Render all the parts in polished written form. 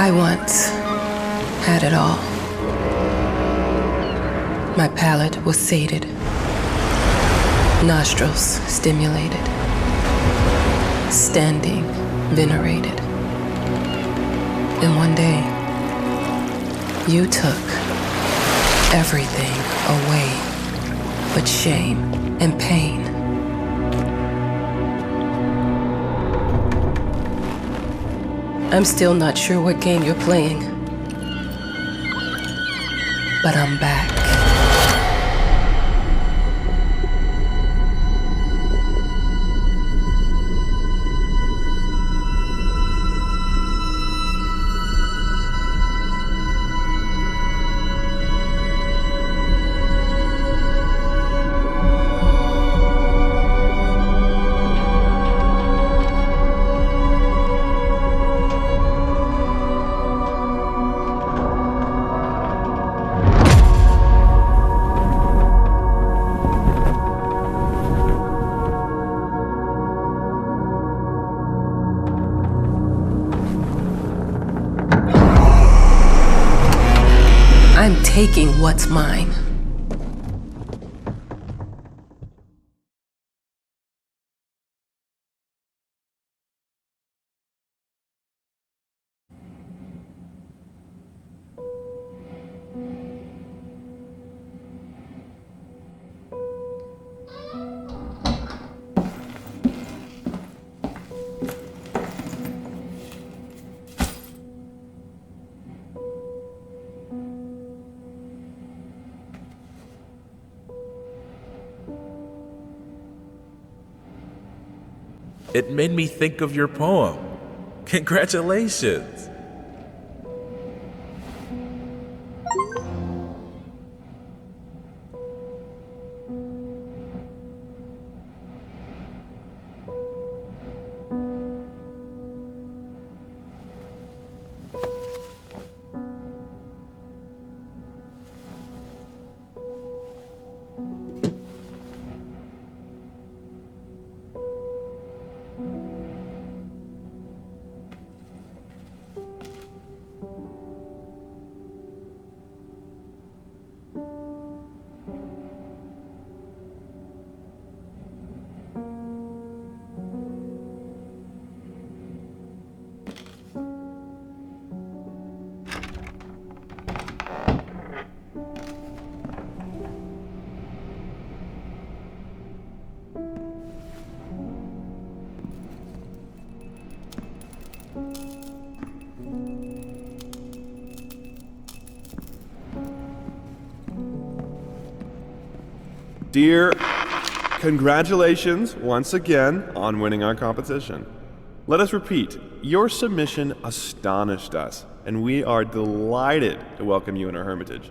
I once had it all. My palate was sated, nostrils stimulated, standing venerated. And one day, you took everything away but shame and pain. I'm still not sure what game you're playing, but I'm back. I'm taking what's mine. It made me think of your poem. Congratulations! Dear, congratulations once again on winning our competition. Let us repeat, your submission astonished us, and we are delighted to welcome you in our hermitage.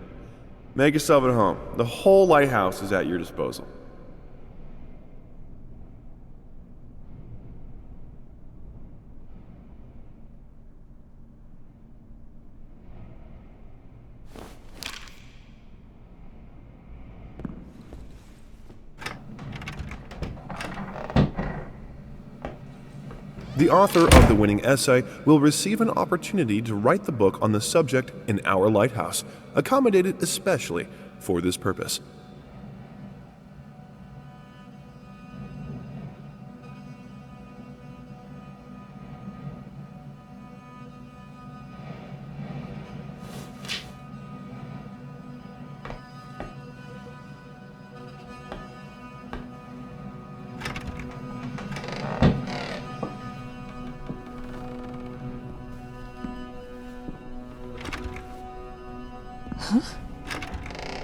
Make yourself at home. The whole lighthouse is at your disposal. The author of the winning essay will receive an opportunity to write the book on the subject in our lighthouse, accommodated especially for this purpose.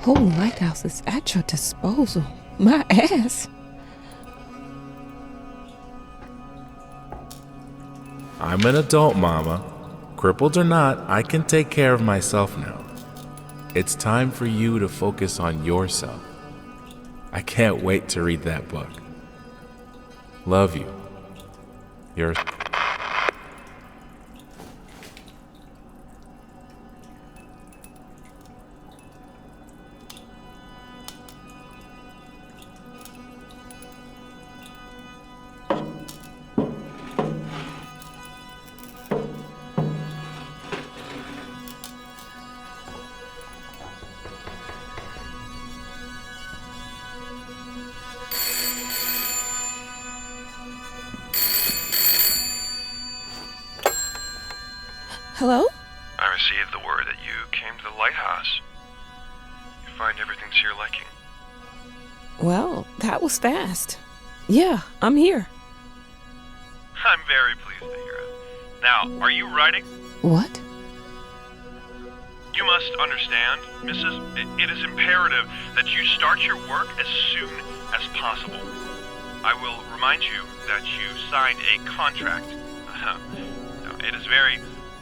Whole lighthouse is at your disposal. My ass. I'm an adult, Mama. Crippled or not, I can take care of myself now. It's time for you to focus on yourself. I can't wait to read that book. Love you. You're... Hello? I received the word that you came to the lighthouse. You find everything to your liking. Well, that was fast. Yeah, I'm here. I'm very pleased to hear it. Now, are you writing? What? You must understand, Mrs. It is imperative that you start your work as soon as possible. I will remind you that you signed a contract. Now, it is very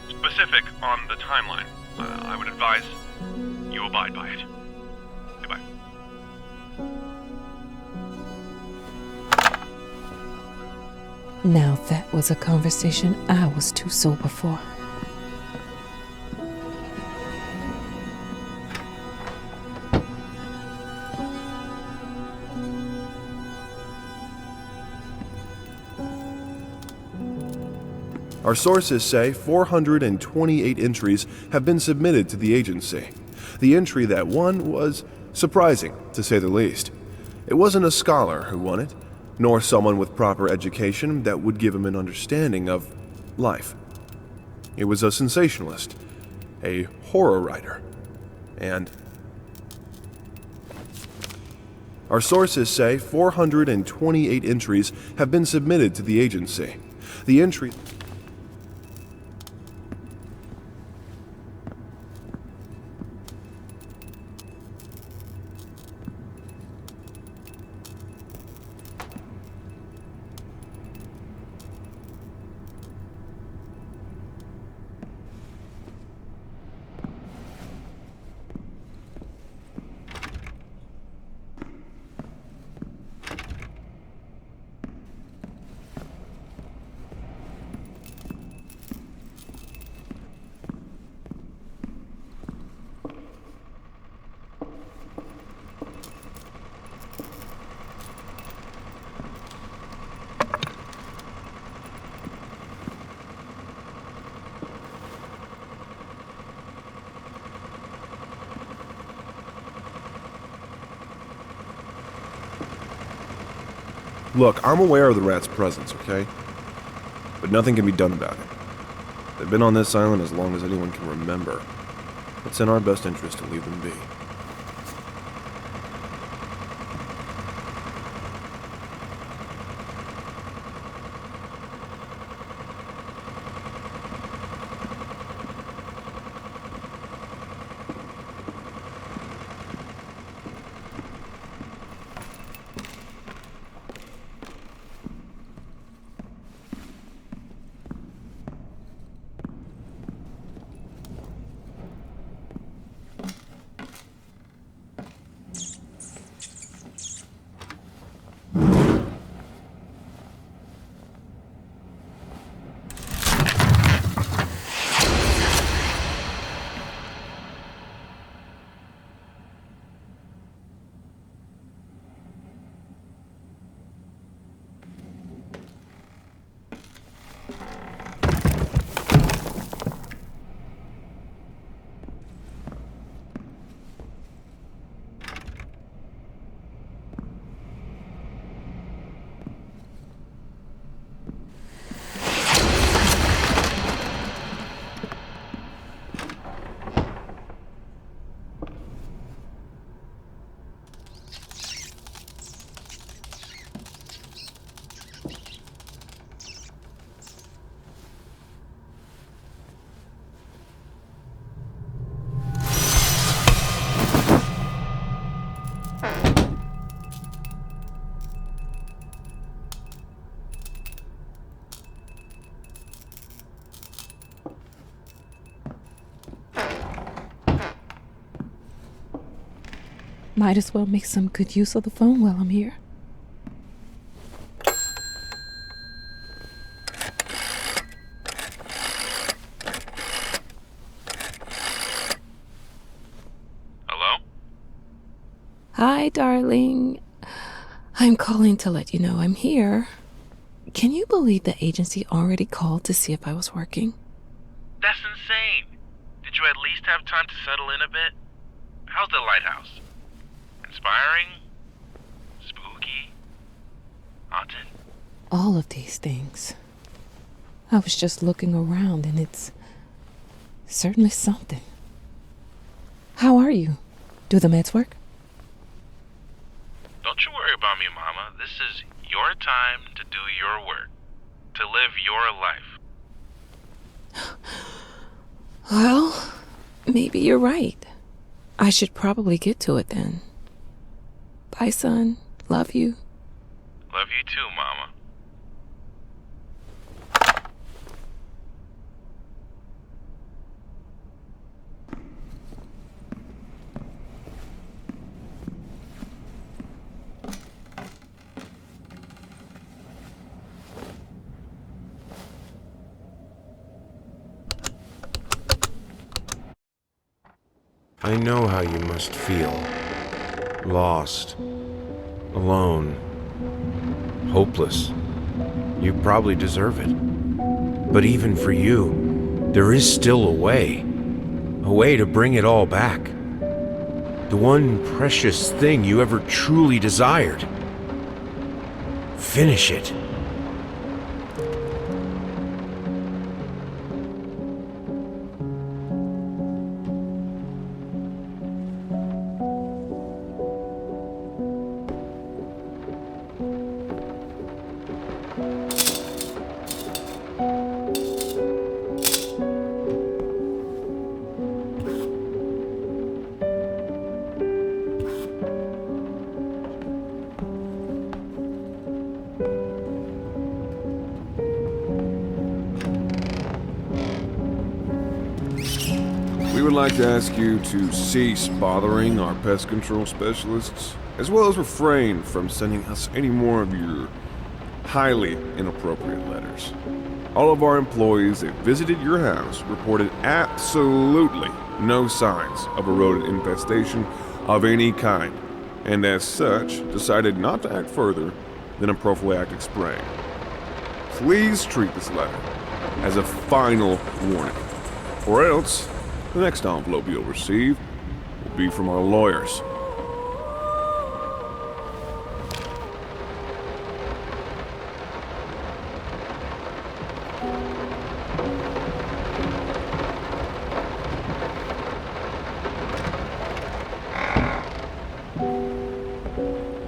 specific on the timeline. I would advise you abide by it. Goodbye. Now that was a conversation I was too sober for. Our sources say 428 entries have been submitted to the agency. The entry that won was surprising, to say the least. It wasn't a scholar who won it, nor someone with proper education that would give him an understanding of life. It was a sensationalist, a horror writer, and our sources say 428 entries have been submitted to the agency. The entry... Look, I'm aware of the rat's presence, okay? But nothing can be done about it. They've been on this island as long as anyone can remember. It's in our best interest to leave them be. Might as well make some good use of the phone while I'm here. Hello? Hi, darling. I'm calling to let you know I'm here. Can you believe the agency already called to see if I was working? That's insane. Did you at least have time to settle in a bit? How's the lighthouse? Inspiring? Spooky? Haunted? All of these things. I was just looking around and it's Certainly something. How are you? Do the meds work? Don't you worry about me, Mama. This is your time to do your work, to live your life. Well, maybe you're right. I should probably get to it then. Bye, son. Love you. Love you too, Mama. I know how you must feel. Lost. Alone. Hopeless. You probably deserve it. But even for you, there is still a way. A way to bring it all back. The one precious thing you ever truly desired. Finish it. We would like to ask you to cease bothering our pest control specialists, as well as refrain from sending us any more of your highly inappropriate letters. All of our employees that visited your house reported absolutely no signs of a rodent infestation of any kind, and as such, decided not to act further than a prophylactic spray. Please treat this letter as a final warning, or else the next envelope you'll receive will be from our lawyers.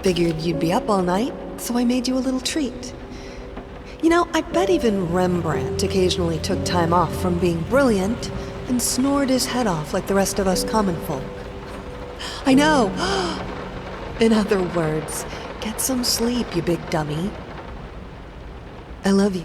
Figured you'd be up all night, so I made you a little treat. You know, I bet even Rembrandt occasionally took time off from being brilliant and snored his head off like the rest of us common folk. I know! In other words, get some sleep, you big dummy. I love you.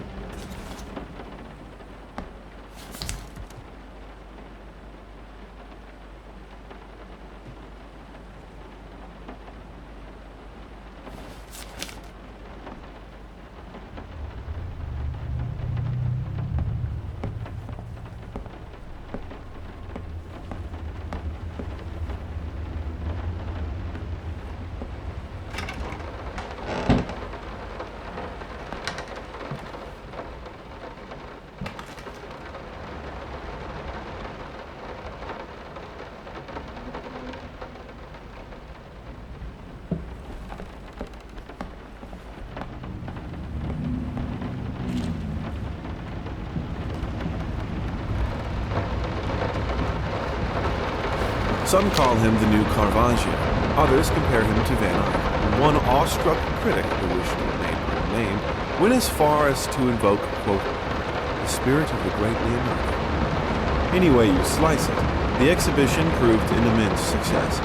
Some call him the new Caravaggio. Others compare him to Van Eyck. One awestruck critic who wished to remain unnamed went as far as to invoke, quote, the spirit of the great Leonardo. Any way you slice it, the exhibition proved an immense success.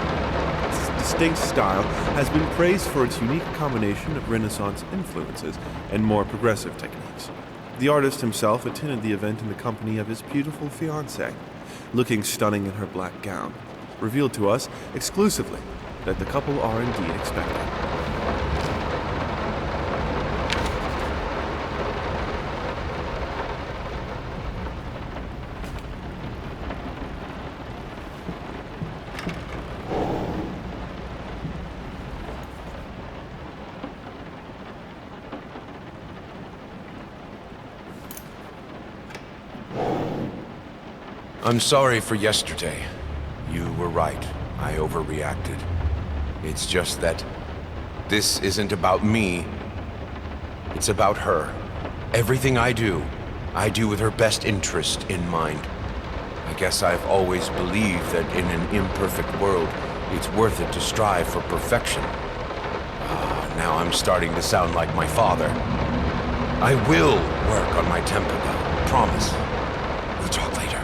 Its distinct style has been praised for its unique combination of Renaissance influences and more progressive techniques. The artist himself attended the event in the company of his beautiful fiancée, looking stunning in her black gown, revealed to us exclusively that the couple are indeed expecting. I'm sorry for yesterday. You were right. I overreacted. It's just that this isn't about me. It's about her. Everything I do with her best interest in mind. I guess I've always believed that in an imperfect world, it's worth it to strive for perfection. Now I'm starting to sound like my father. I will work on my temper, though. Promise. We'll talk later.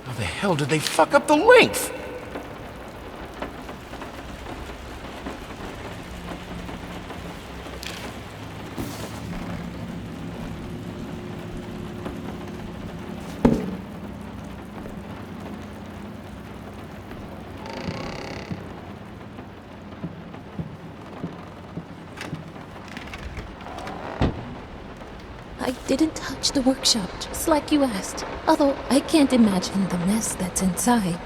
How the hell did they fuck up the length? I didn't touch the workshop, just like you asked. Although I can't imagine the mess that's inside.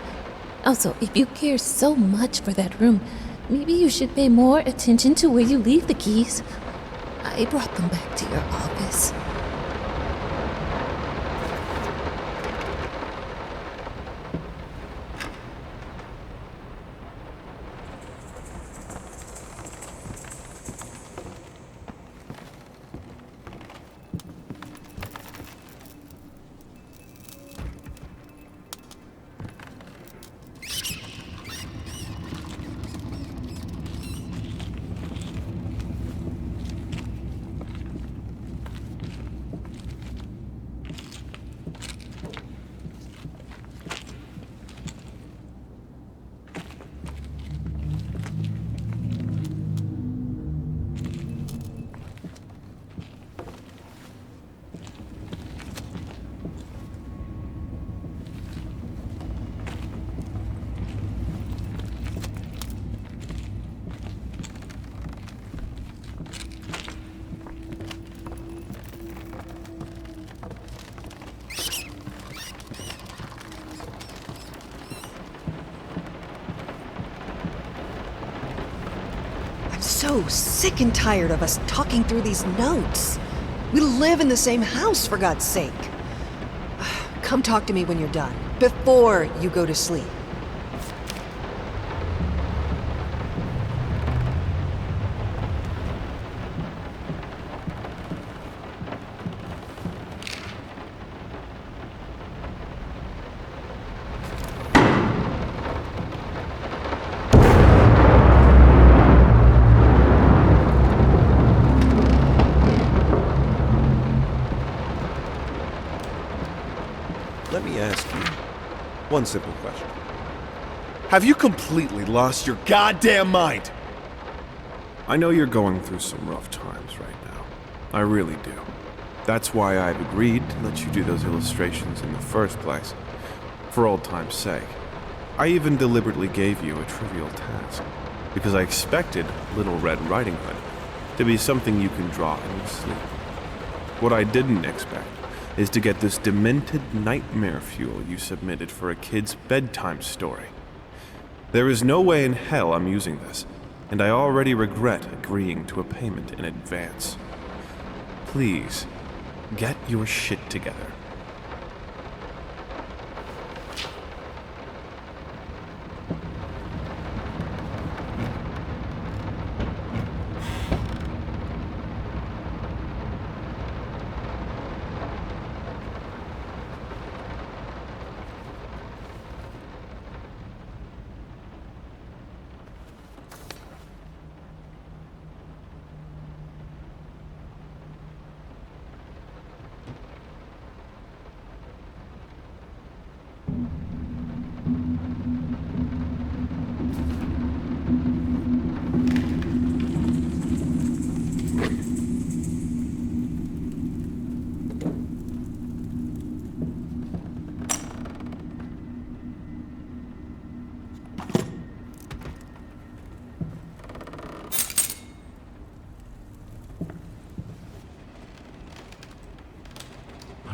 Also, if you care so much for that room, maybe you should pay more attention to where you leave the keys. I brought them back to your office. So sick and tired of us talking through these notes. We live in the same house, for God's sake. Come talk to me when you're done, before you go to sleep. Let me ask you one simple question. Have you completely lost your goddamn mind? I know you're going through some rough times right now. I really do. That's why I've agreed to let you do those illustrations in the first place. For old time's sake. I even deliberately gave you a trivial task, because I expected Little Red Riding Hood to be something you can draw in your sleep. What I didn't expect is to get this demented nightmare fuel you submitted for a kid's bedtime story. There is no way in hell I'm using this, and I already regret agreeing to a payment in advance. Please, get your shit together.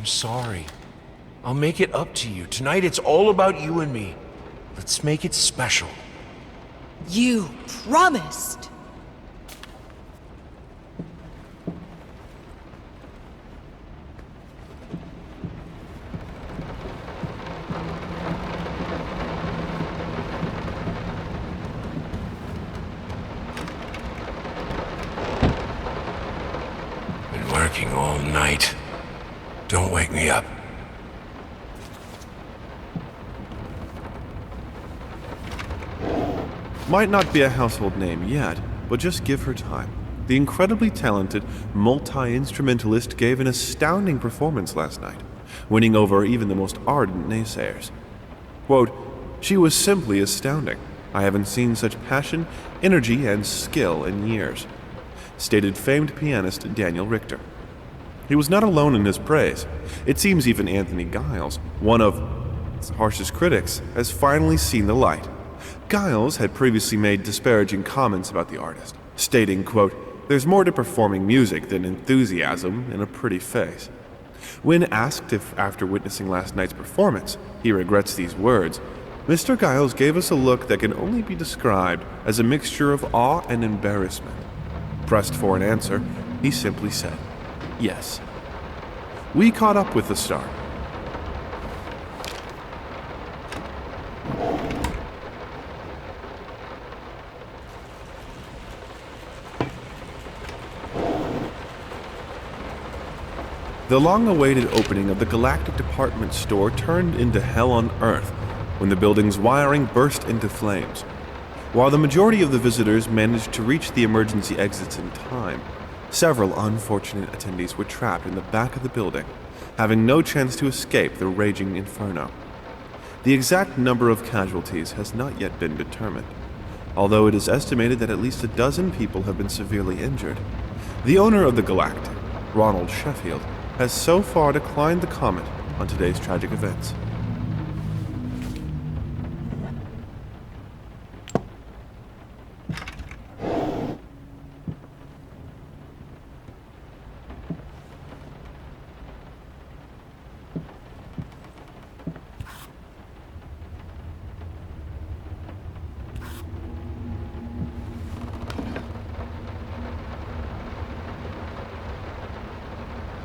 I'm sorry. I'll make it up to you. Tonight it's all about you and me. Let's make it special. You promised! Been working all night. Don't wake me up. Might not be a household name yet, but just give her time. The incredibly talented multi-instrumentalist gave an astounding performance last night, winning over even the most ardent naysayers. Quote, "She was simply astounding. I haven't seen such passion, energy, and skill in years," stated famed pianist Daniel Richter. He was not alone in his praise. It seems even Anthony Giles, one of its harshest critics, has finally seen the light. Giles had previously made disparaging comments about the artist, stating, quote, "There's more to performing music than enthusiasm and a pretty face." When asked if, after witnessing last night's performance, he regrets these words, Mr. Giles gave us a look that can only be described as a mixture of awe and embarrassment. Pressed for an answer, he simply said, "Yes." We caught up with the star. The long-awaited opening of the Galactic Department store turned into hell on Earth when the building's wiring burst into flames. While the majority of the visitors managed to reach the emergency exits in time, several unfortunate attendees were trapped in the back of the building, having no chance to escape the raging inferno. The exact number of casualties has not yet been determined, although it is estimated that at least a dozen people have been severely injured. The owner of the Galactic, Ronald Sheffield, has so far declined the comment on today's tragic events.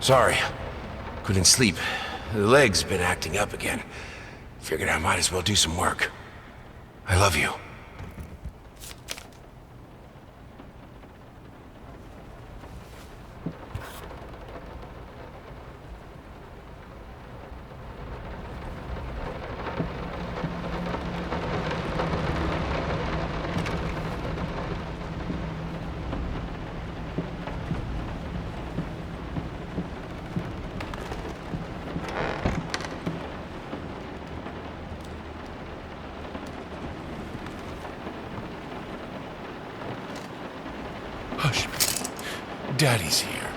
Sorry. Couldn't sleep. The leg's been acting up again. Figured I might as well do some work. I love you. Hush. Daddy's here.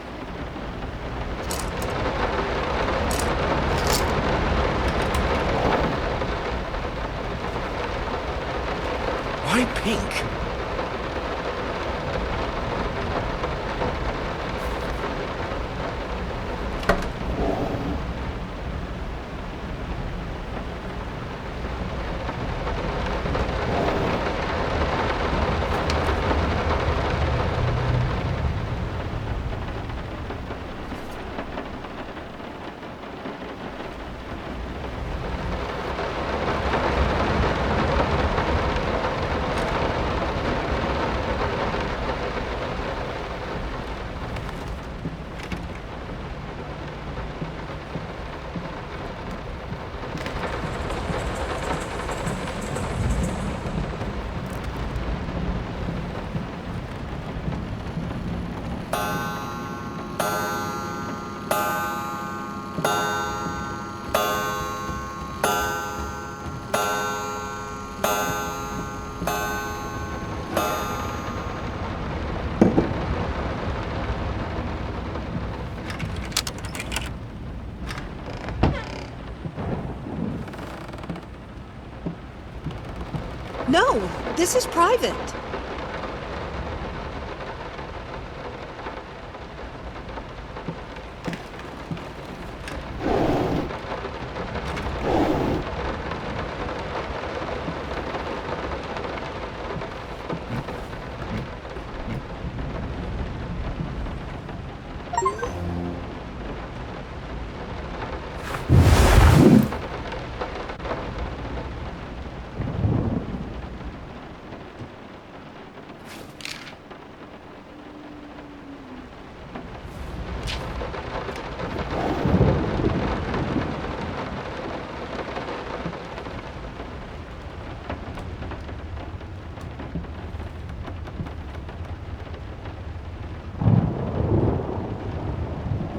Why pink? No, this is private.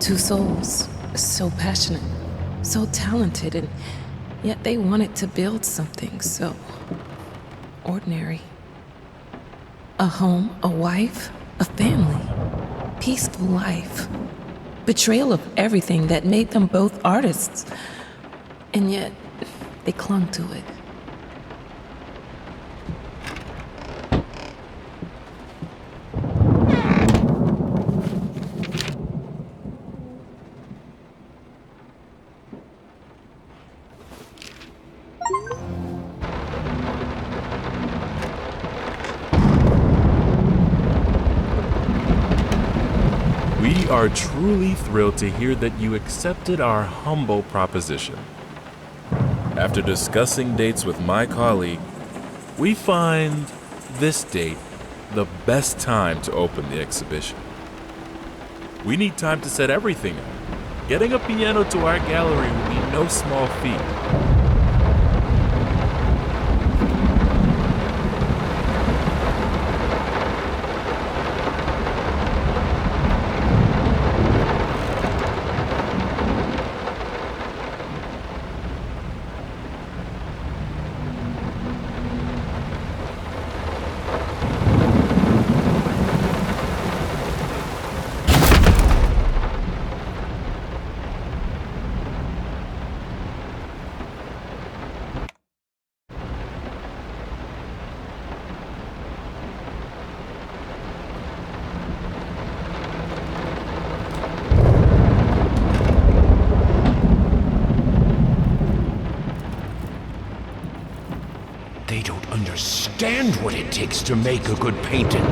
Two souls, so passionate, so talented, and yet they wanted to build something so ordinary. A home, a wife, a family, peaceful life. Betrayal of everything that made them both artists. And yet, they clung to it. We are truly thrilled to hear that you accepted our humble proposition. After discussing dates with my colleague, we find this date the best time to open the exhibition. We need time to set everything up. Getting a piano to our gallery will be no small feat. They don't understand what it takes to make a good painting.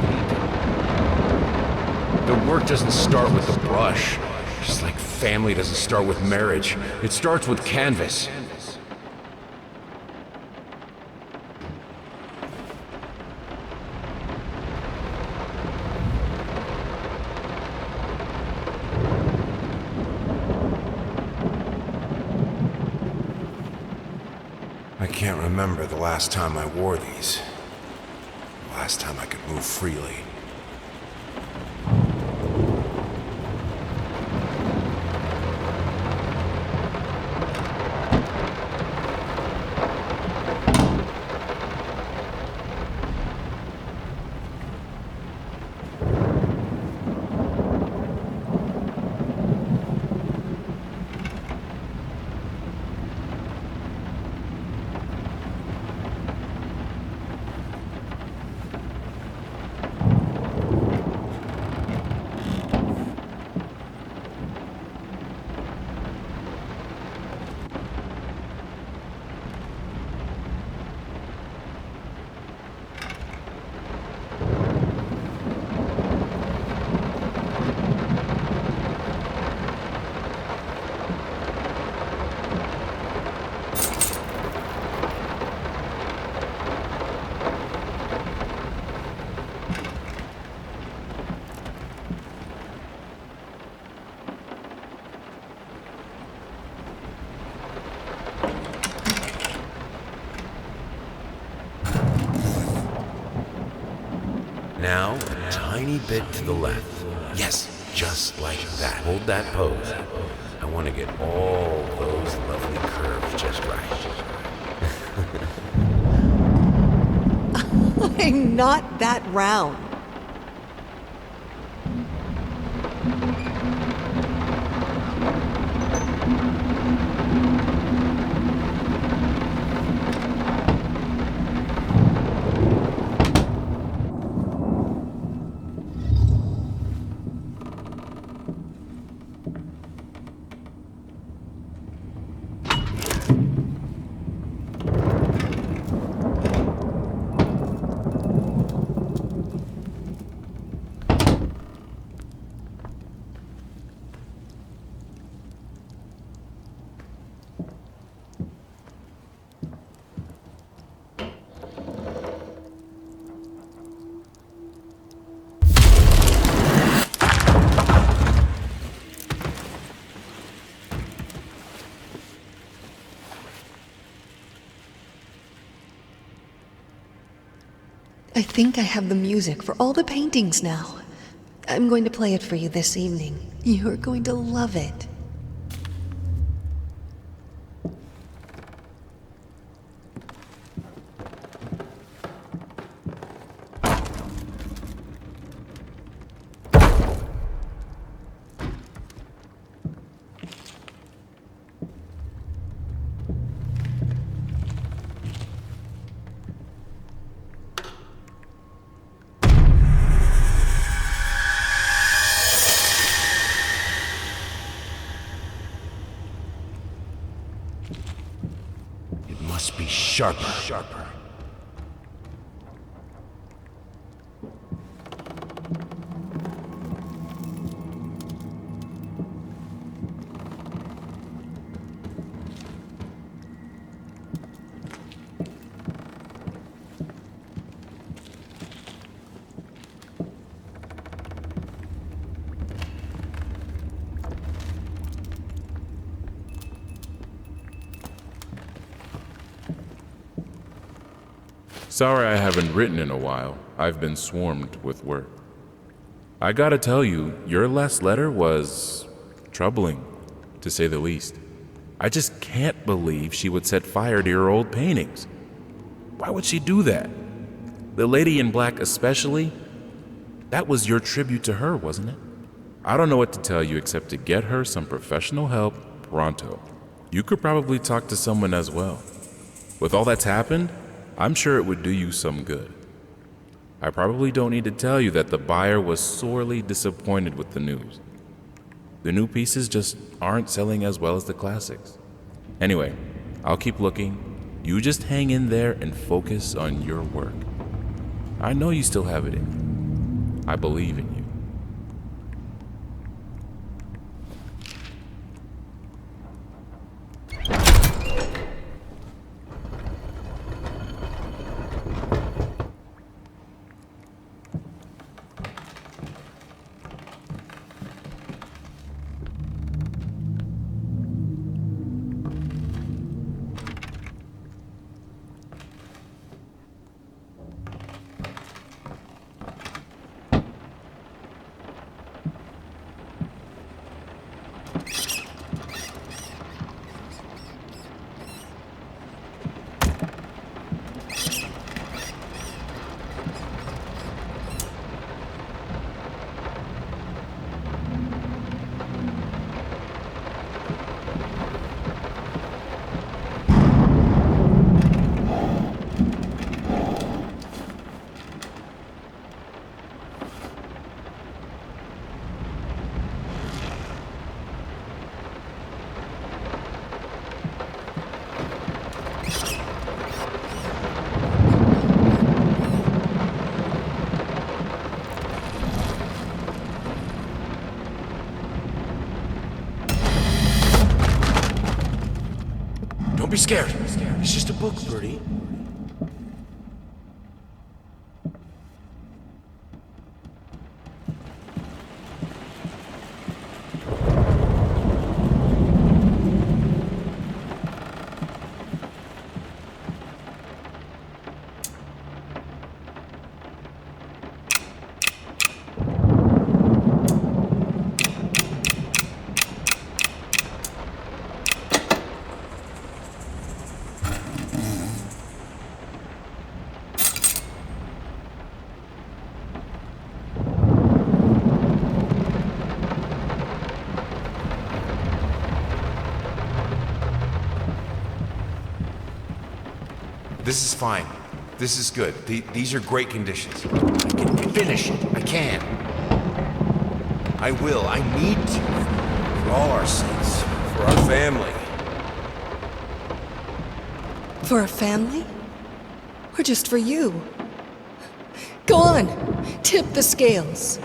The work doesn't start with the brush, just like family doesn't start with marriage. It starts with canvas. I can't remember the last time I wore these. The last time I could move freely. Now, a tiny bit to the left. Yes, just like that. Hold that pose. I want to get all those lovely curves just right. I'm not that round. I think I have the music for all the paintings now. I'm going to play it for you this evening. You're going to love it. Must be sharper. Sorry I haven't written in a while. I've been swarmed with work. I gotta tell you, your last letter was troubling, to say the least. I just can't believe she would set fire to your old paintings. Why would she do that? The lady in black especially? That was your tribute to her, wasn't it? I don't know what to tell you except to get her some professional help pronto. You could probably talk to someone as well. With all that's happened, I'm sure it would do you some good. I probably don't need to tell you that the buyer was sorely disappointed with the news. The new pieces just aren't selling as well as the classics. Anyway, I'll keep looking. You just hang in there and focus on your work. I know you still have it in you. I believe in you. Don't be scared. It's just a book, Bertie. This is fine. This is good. These are great conditions. I can finish it. I can. I will. I need to. For all our sakes. For our family. For a family? Or just for you? Go on, tip the scales.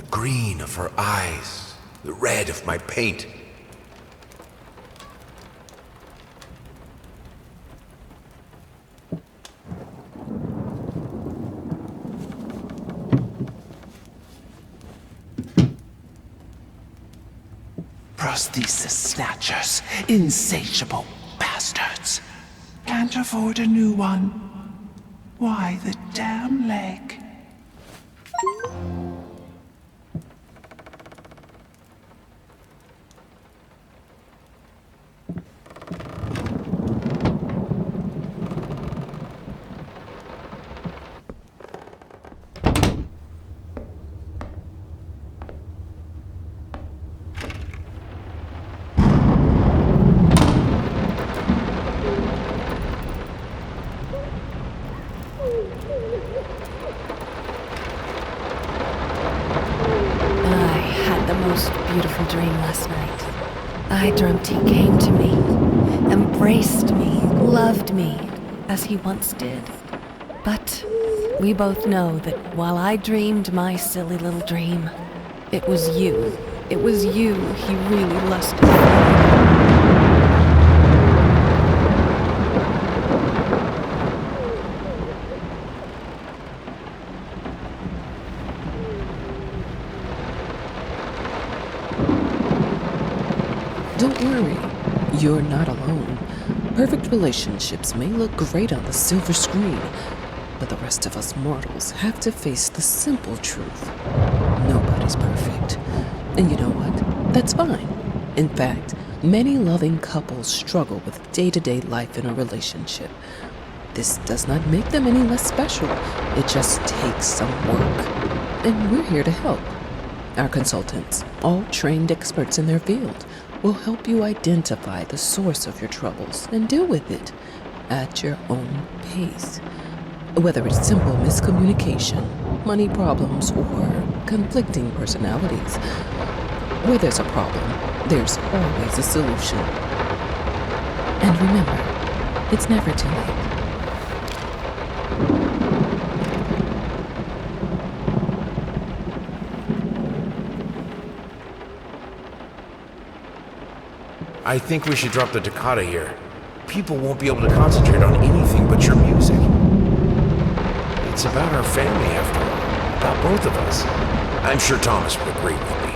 Green of her eyes, the red of my paint. prosthesis snatchers, insatiable bastards. Can't afford a new one. Why the damn leg? I had the most beautiful dream last night. I dreamt he came to me, embraced me, loved me, as he once did. But we both know that while I dreamed my silly little dream, it was you. It was you he really lusted for. Don't worry, you're not alone. Perfect relationships may look great on the silver screen, but the rest of us mortals have to face the simple truth. Nobody's perfect. And you know what? That's fine. In fact, many loving couples struggle with day-to-day life in a relationship. This does not make them any less special. It just takes some work. And we're here to help. Our consultants, all trained experts in their field, will help you identify the source of your troubles and deal with it at your own pace. Whether it's simple miscommunication, money problems, or conflicting personalities, where there's a problem, there's always a solution. And remember, it's never too late. I think we should drop the toccata here. People won't be able to concentrate on anything but your music. It's about our family after all, about both of us. I'm sure Thomas would agree with me.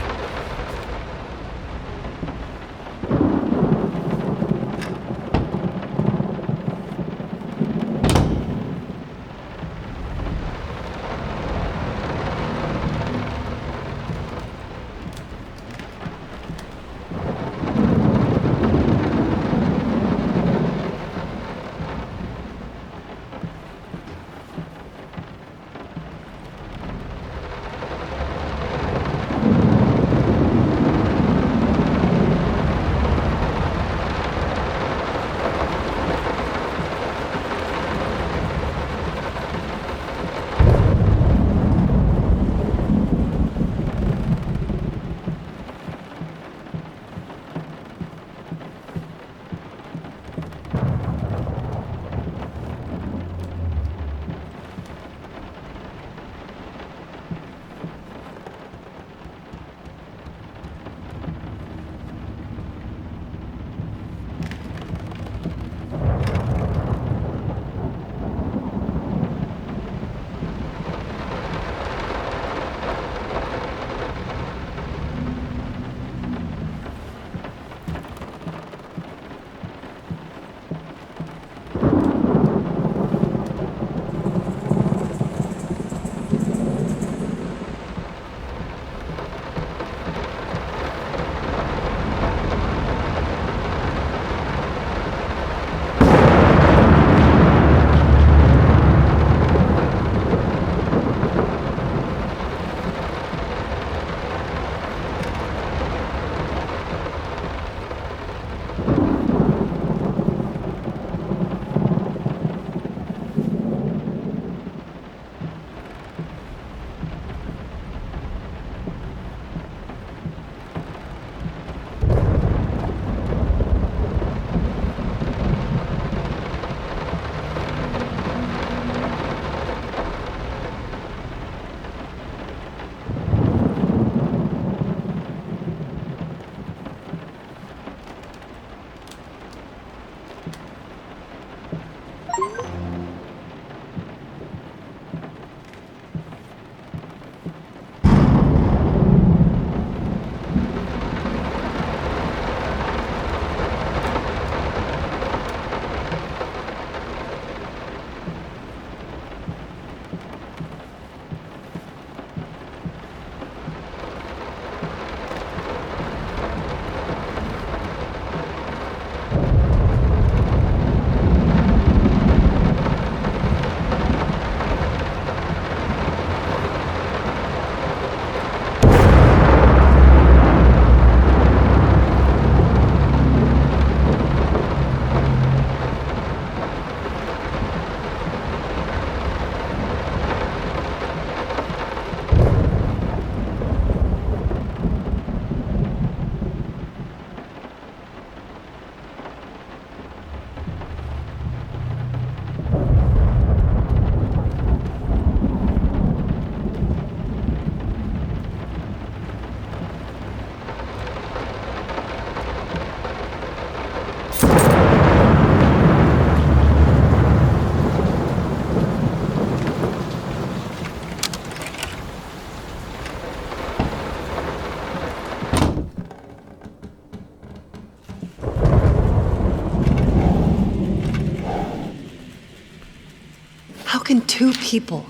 two people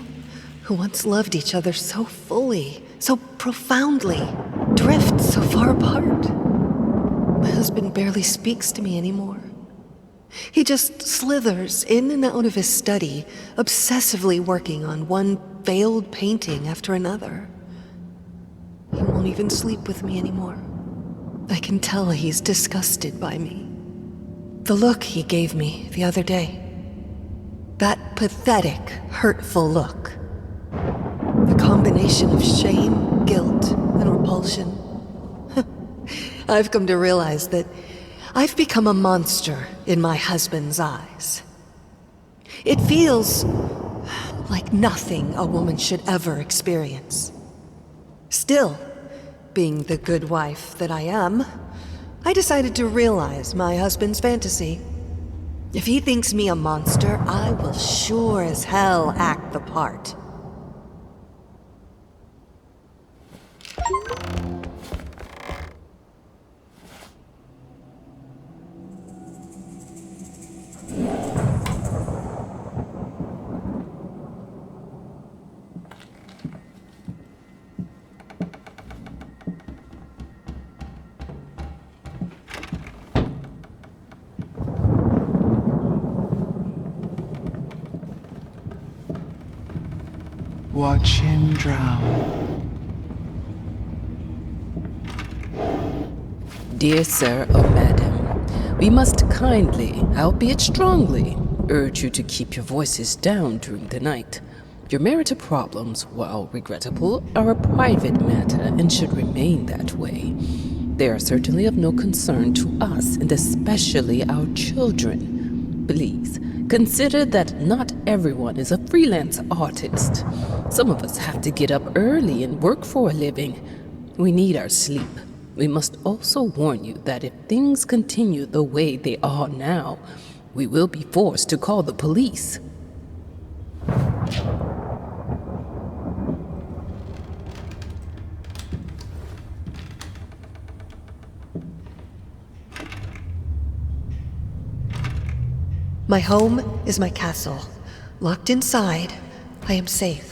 who once loved each other so fully, so profoundly, drift so far apart. My husband barely speaks to me anymore. He just slithers in and out of his study, obsessively working on one failed painting after another. He won't even sleep with me anymore. I can tell he's disgusted by me. The look he gave me the other day. That pathetic, hurtful look. The combination of shame, guilt, and repulsion. I've come to realize that I've become a monster in my husband's eyes. It feels like nothing a woman should ever experience. Still, being the good wife that I am, I decided to realize my husband's fantasy. If he thinks me a monster, I will sure as hell act the part. Watch him drown. Dear sir or madam, we must kindly, albeit strongly, urge you to keep your voices down during the night. Your marital problems, while regrettable, are a private matter and should remain that way. They are certainly of no concern to us, and especially our children. Please, consider that not everyone is a freelance artist. Some of us have to get up early and work for a living. We need our sleep. We must also warn you that if things continue the way they are now, we will be forced to call the police. My home is my castle. Locked inside, I am safe.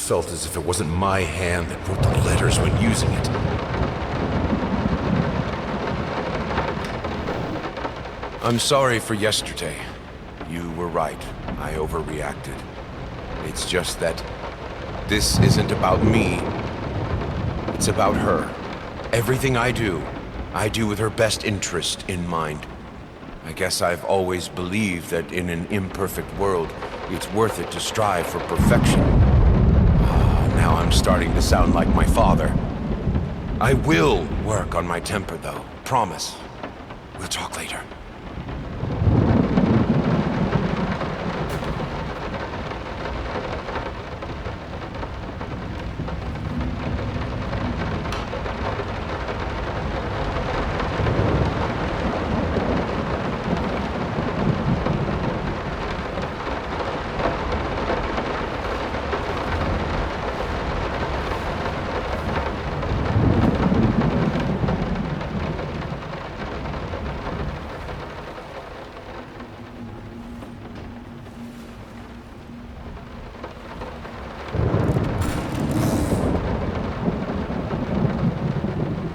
Felt as if it wasn't my hand that wrote the letters when using it. I'm sorry for yesterday. You were right. I overreacted. It's just that this isn't about me. It's about her. Everything I do with her best interest in mind. I guess I've always believed that in an imperfect world, it's worth it to strive for perfection. Now I'm starting to sound like my father. I will work on my temper, though. Promise. We'll talk later.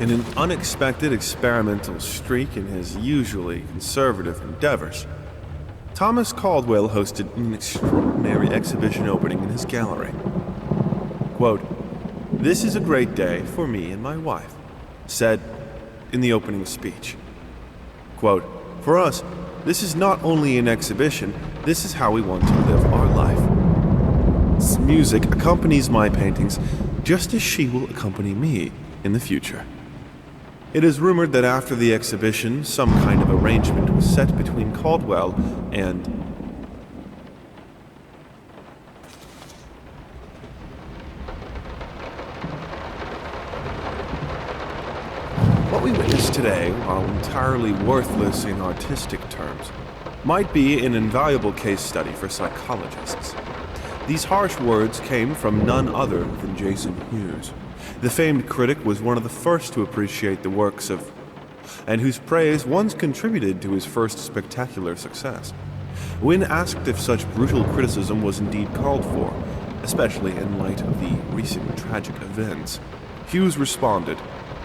In an unexpected experimental streak in his usually conservative endeavors, Thomas Caldwell hosted an extraordinary exhibition opening in his gallery. Quote, "This is a great day for me and my wife," said in the opening speech. Quote, "For us, this is not only an exhibition, this is how we want to live our life. Music accompanies my paintings just as she will accompany me in the future." It is rumored that after the exhibition, some kind of arrangement was set between Caldwell and... What we witness today, while entirely worthless in artistic terms, might be an invaluable case study for psychologists. These harsh words came from none other than Jason Hughes. The famed critic was one of the first to appreciate the works of, and whose praise once contributed to his first spectacular success. When asked if such brutal criticism was indeed called for, especially in light of the recent tragic events, Hughes responded,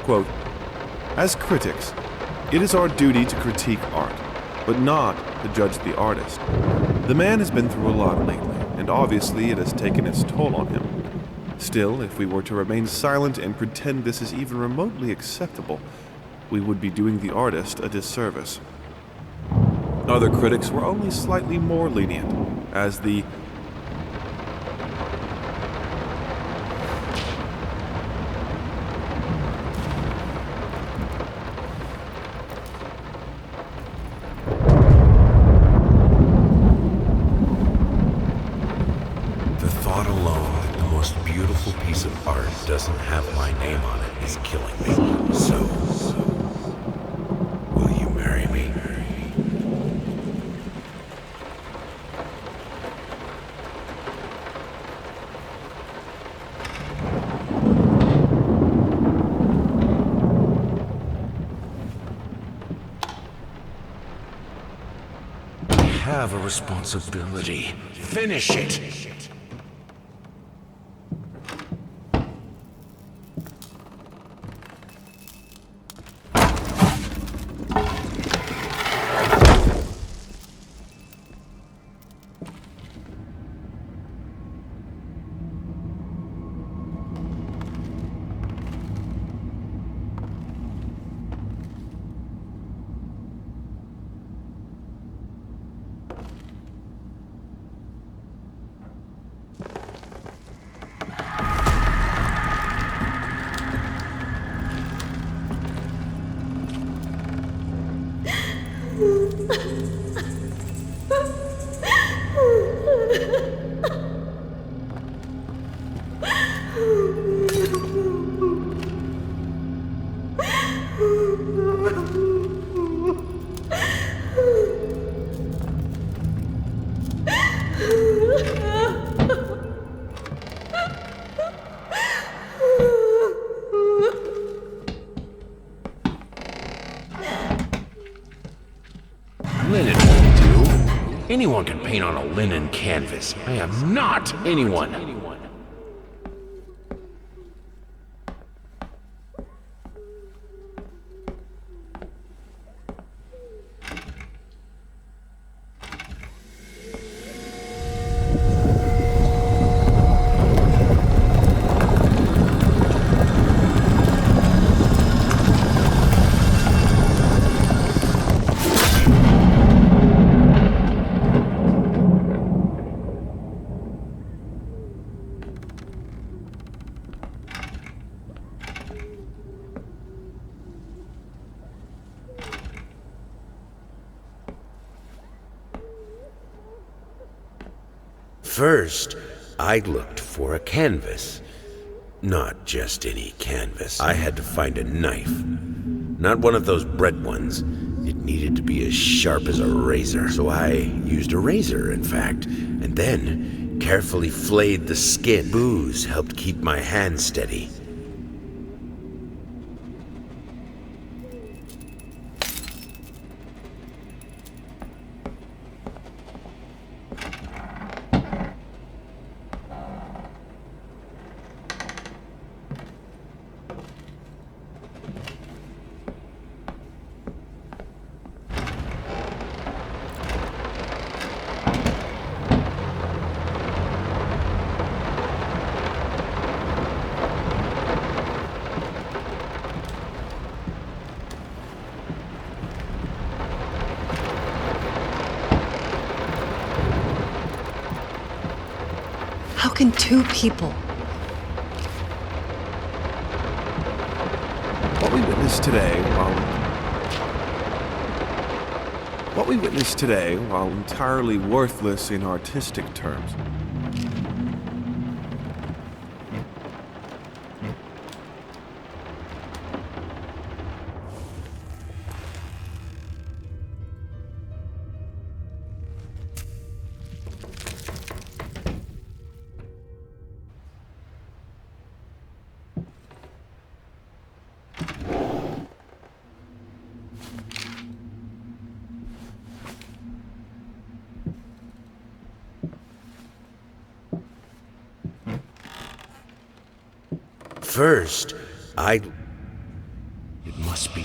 quote, "As critics, it is our duty to critique art, but not to judge the artist. The man has been through a lot lately, and obviously it has taken its toll on him. Still, if we were to remain silent and pretend this is even remotely acceptable, we would be doing the artist a disservice." Other critics were only slightly more lenient, as the piece of art doesn't have my name on it is killing me. So, will you marry me? I have a responsibility. Finish it! Linen won't do. Anyone can paint on a linen canvas. I am not anyone. First, I looked for a canvas. Not just any canvas. I had to find a knife. Not one of those bread ones. It needed to be as sharp as a razor. So I used a razor, in fact, and then carefully flayed the skin. Booze helped keep my hand steady. How can two people? What we witnessed today, while entirely worthless in artistic terms, First, I... It must be